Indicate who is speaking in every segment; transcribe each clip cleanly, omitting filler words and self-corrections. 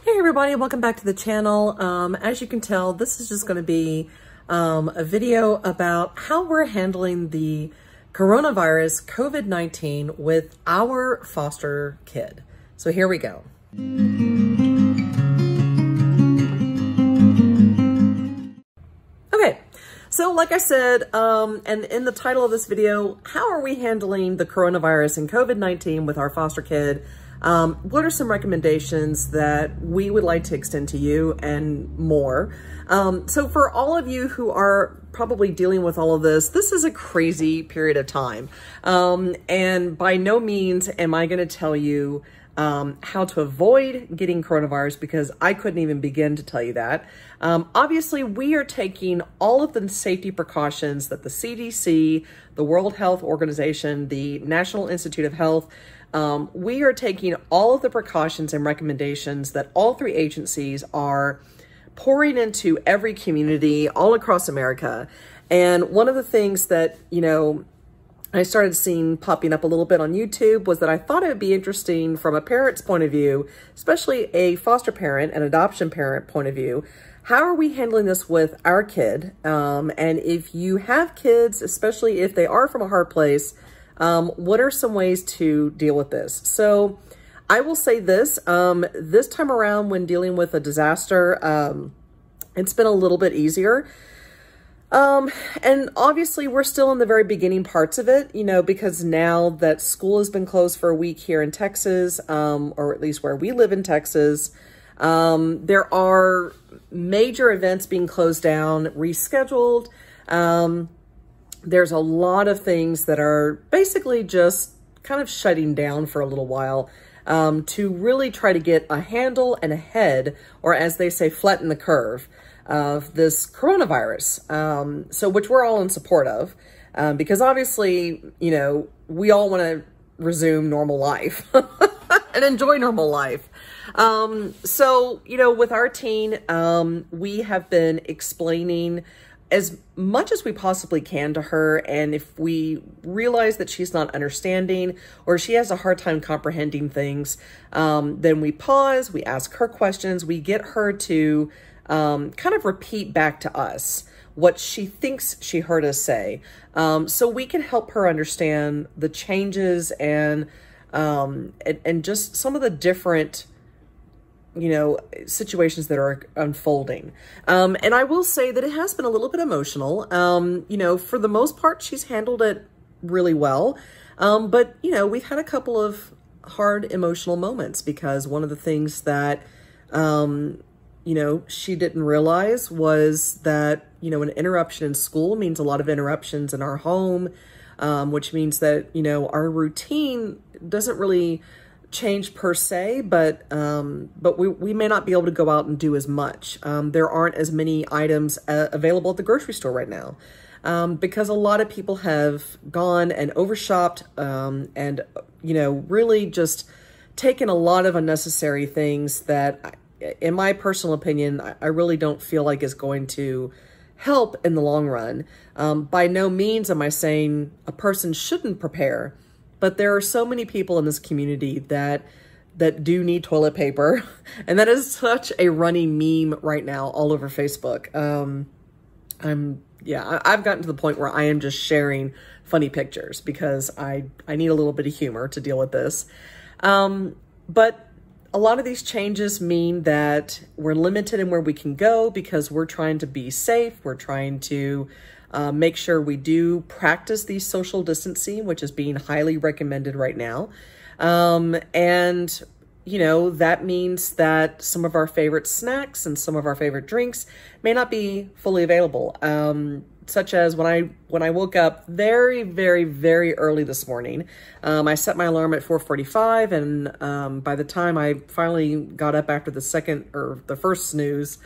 Speaker 1: Hey everybody, welcome back to the channel. As you can tell, this is just going to be a video about how we're handling the coronavirus COVID-19 with our foster kid. So here we go. Okay, so like I said, and in the title of this video, how are we handling the coronavirus and COVID-19 with our foster kid? What are some recommendations that we would like to extend to you and more? So for all of you who are probably dealing with all of this, this is a crazy period of time. And by no means am I going to tell you how to avoid getting coronavirus, because I couldn't even begin to tell you that. Obviously, we are taking all of the safety precautions that the CDC, the World Health Organization, the National Institute of Health, we are taking all of the precautions and recommendations that all three agencies are pouring into every community all across America. And one of the things that, I started seeing popping up a little bit on YouTube was that I thought it would be interesting from a parent's point of view, especially a foster parent and adoption parent point of view. How are we handling this with our kid? And if you have kids, especially if they are from a hard place, what are some ways to deal with this? So I will say this, this time around when dealing with a disaster, it's been a little bit easier. And obviously we're still in the very beginning parts of it, because now that school has been closed for a week here in Texas, or at least where we live in Texas, there are major events being closed down, rescheduled. There's a lot of things that are basically just kind of shutting down for a little while, to really try to get a handle and a head, or as they say, flatten the curve of this coronavirus. So which we're all in support of, because obviously, we all want to resume normal life and enjoy normal life. So, with our teen, we have been explaining as much as we possibly can to her. And if we realize that she's not understanding or she has a hard time comprehending things, then we pause, we ask her questions, we get her to kind of repeat back to us what she thinks she heard us say, so we can help her understand the changes and just some of the different situations that are unfolding. And I will say that it has been a little bit emotional. For the most part, she's handled it really well. But, we've had a couple of hard emotional moments, because one of the things that, she didn't realize was that, an interruption in school means a lot of interruptions in our home, which means that, our routine doesn't really change per se, but we may not be able to go out and do as much. There aren't as many items available at the grocery store right now, because a lot of people have gone and overshopped, and really just taken a lot of unnecessary things that, in my personal opinion, I really don't feel like is going to help in the long run. By no means am I saying a person shouldn't prepare, but there are so many people in this community that do need toilet paper. And that is such a running meme right now all over Facebook. I've gotten to the point where I am just sharing funny pictures because I need a little bit of humor to deal with this. But a lot of these changes mean that we're limited in where we can go because we're trying to be safe. We're trying to make sure we do practice the social distancing, which is being highly recommended right now. And, that means that some of our favorite snacks and some of our favorite drinks may not be fully available. Such as when I woke up very, very, very early this morning, I set my alarm at 4:45, and by the time I finally got up after the first snooze,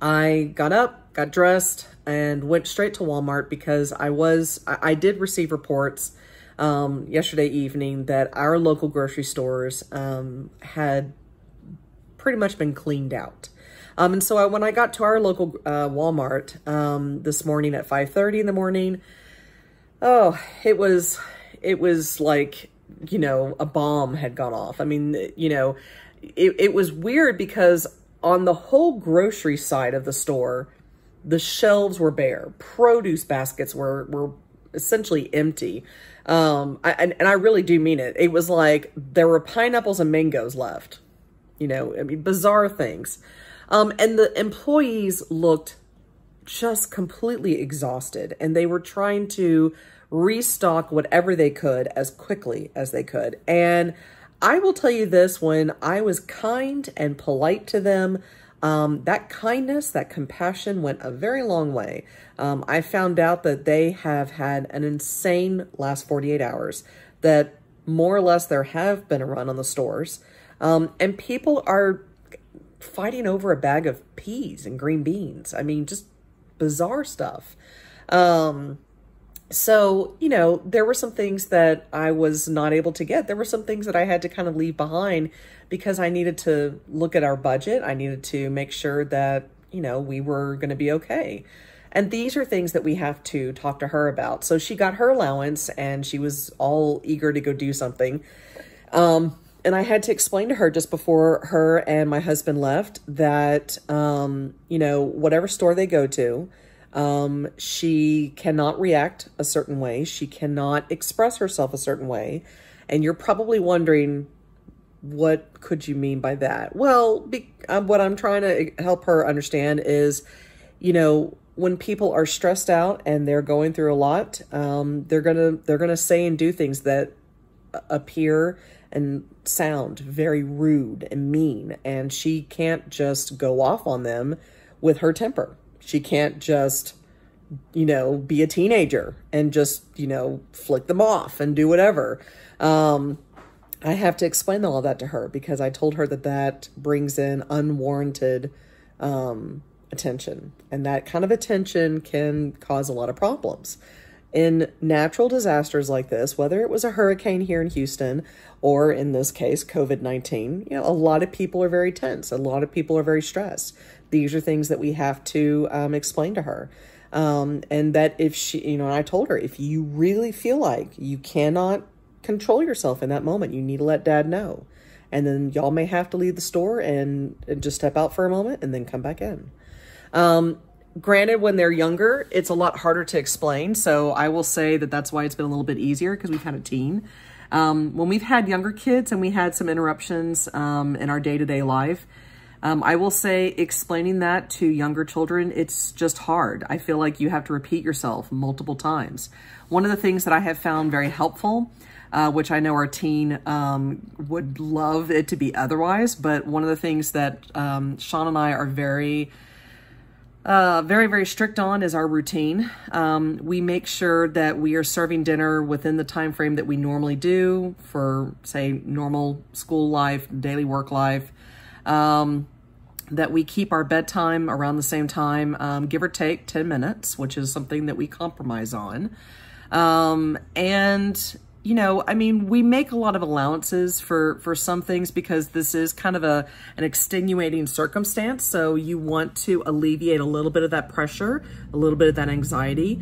Speaker 1: I got up, got dressed, and went straight to Walmart, because I did receive reports yesterday evening that our local grocery stores had pretty much been cleaned out. And so when I got to our local Walmart this morning at 5:30 in the morning, oh, it was like you know, a bomb had gone off. I mean, you know, it was weird because on the whole grocery side of the store, the shelves were bare. Produce baskets were essentially empty. And I really do mean it. It was like there were pineapples and mangoes left. You know, I mean, bizarre things. And the employees looked just completely exhausted, and they were trying to restock whatever they could as quickly as they could. And I will tell you this, when I was kind and polite to them, that kindness, that compassion went a very long way. I found out that they have had an insane last 48 hours, that more or less there have been a run on the stores. And people are fighting over a bag of peas and green beans. I mean, just bizarre stuff. So, you know, there were some things that I was not able to get. There were some things that I had to kind of leave behind because I needed to look at our budget. I needed to make sure that, you know, we were going to be okay. And these are things that we have to talk to her about. So she got her allowance and she was all eager to go do something. And I had to explain to her just before her and my husband left that, you know, whatever store they go to, she cannot react a certain way. She cannot express herself a certain way. And you're probably wondering, what could you mean by that? Well, what I'm trying to help her understand is, you know, when people are stressed out and they're going through a lot, they're gonna say and do things that appear and sound very rude and mean. And she can't just go off on them with her temper. She can't just, you know, be a teenager and just, you know, flick them off and do whatever. I have to explain all of that to her because I told her that that brings in unwarranted attention. And that kind of attention can cause a lot of problems. In natural disasters like this, whether it was a hurricane here in Houston or in this case, COVID-19, you know, a lot of people are very tense. A lot of people are very stressed. These are things that we have to explain to her. And that if she, you know, and I told her, if you really feel like you cannot control yourself in that moment, you need to let Dad know. And then y'all may have to leave the store and just step out for a moment and then come back in. Granted, when they're younger, it's a lot harder to explain. So I will say that that's why it's been a little bit easier because we've had a teen. When we've had younger kids and we had some interruptions in our day-to-day life, I will say explaining that to younger children, it's just hard. I feel like you have to repeat yourself multiple times. One of the things that I have found very helpful, which I know our teen would love it to be otherwise, but one of the things that Sean and I are very, very strict on is our routine. We make sure that we are serving dinner within the time frame that we normally do for, say, normal school life, daily work life. That we keep our bedtime around the same time, give or take 10 minutes, which is something that we compromise on. And, you know, I mean, we make a lot of allowances for some things because this is kind of an extenuating circumstance. So you want to alleviate a little bit of that pressure, a little bit of that anxiety,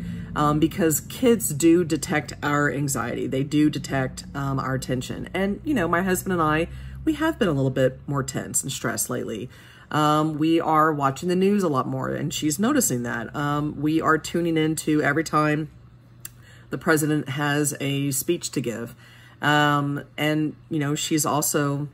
Speaker 1: because kids do detect our anxiety. They do detect our tension. And, you know, my husband and I, we have been a little bit more tense and stressed lately. We are watching the news a lot more, and she's noticing that. We are tuning into every time the president has a speech to give. And, you know, she's also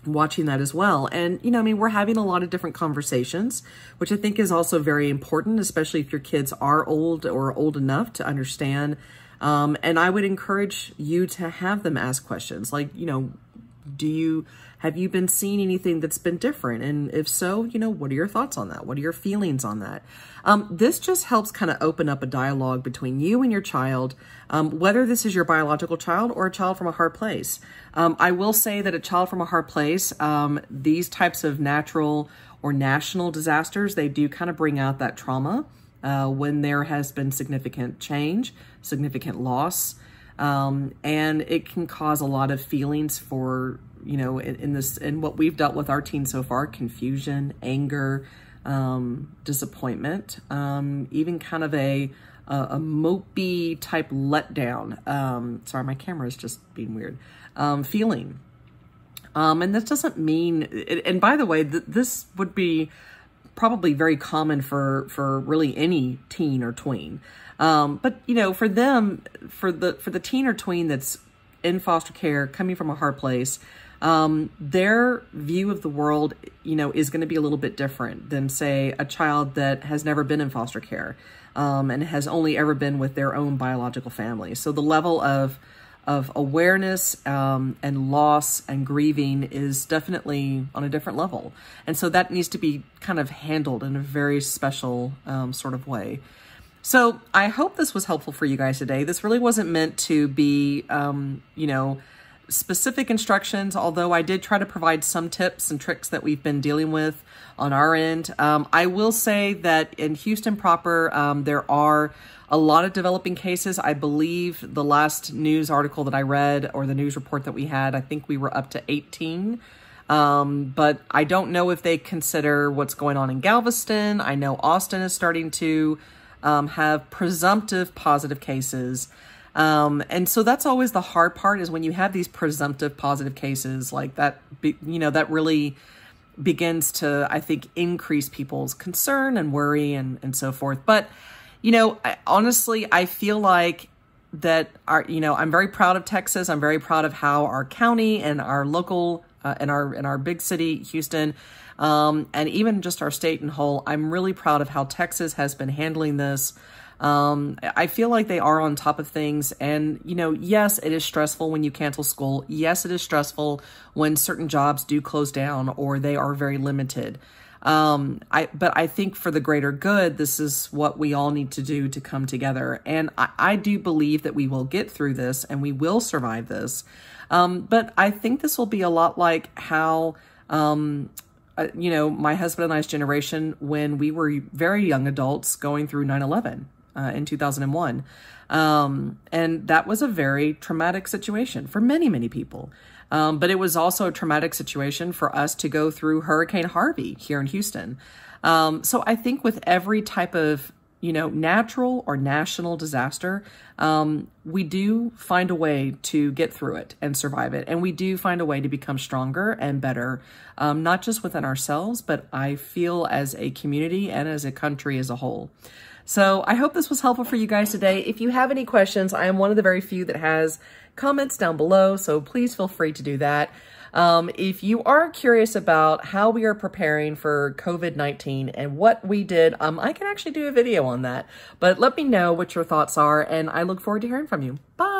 Speaker 1: watching that as well. And, you know, I mean, we're having a lot of different conversations, which I think is also very important, especially if your kids are old or old enough to understand. And I would encourage you to have them ask questions like, you know, have you been seeing anything that's been different? And if so, you know, what are your thoughts on that? What are your feelings on that? This just helps kind of open up a dialogue between you and your child, whether this is your biological child or a child from a hard place. I will say that a child from a hard place, these types of natural or national disasters, they do kind of bring out that trauma when there has been significant change, significant loss. And it can cause a lot of feelings for, you know, in what we've dealt with our teens so far, confusion, anger, disappointment, even kind of a mopey type letdown. Sorry, my camera is just being weird. Feeling. And this doesn't mean, and by the way, this would be probably very common for really any teen or tween. But you know, for them, for the teen or tween that's in foster care, coming from a hard place, their view of the world, you know, is going to be a little bit different than, say, a child that has never been in foster care, and has only ever been with their own biological family. So the level of awareness, and loss and grieving is definitely on a different level. And so that needs to be kind of handled in a very special, sort of way. So I hope this was helpful for you guys today. This really wasn't meant to be, you know, specific instructions, although I did try to provide some tips and tricks that we've been dealing with on our end. I will say that in Houston proper, there are a lot of developing cases. I believe the last news article that I read, or the news report that we had, I think we were up to 18. But I don't know if they consider what's going on in Galveston. I know Austin is starting to have presumptive positive cases. And so that's always the hard part, is when you have these presumptive positive cases like that, you know, that really begins to, I think, increase people's concern and worry and so forth. But, you know, honestly, I feel like that you know, I'm very proud of Texas. I'm very proud of how our county and our local, and our big city, Houston, and even just our state in whole, I'm really proud of how Texas has been handling this. I feel like they are on top of things. And, you know, yes, it is stressful when you cancel school. Yes, it is stressful when certain jobs do close down or they are very limited. But I think for the greater good, this is what we all need to do to come together. And I do believe that we will get through this and we will survive this. But I think this will be a lot like how, you know, my husband and I's generation, when we were very young adults going through 9/11 in 2001. And that was a very traumatic situation for many, many people. But it was also a traumatic situation for us to go through Hurricane Harvey here in Houston. So I think with every type of, you know, natural or national disaster, we do find a way to get through it and survive it. And we do find a way to become stronger and better, not just within ourselves, but I feel as a community and as a country as a whole. So I hope this was helpful for you guys today. If you have any questions, I am one of the very few that has comments down below, so please feel free to do that. If you are curious about how we are preparing for COVID-19 and what we did, I can actually do a video on that. But let me know what your thoughts are, and I look forward to hearing from you. Bye!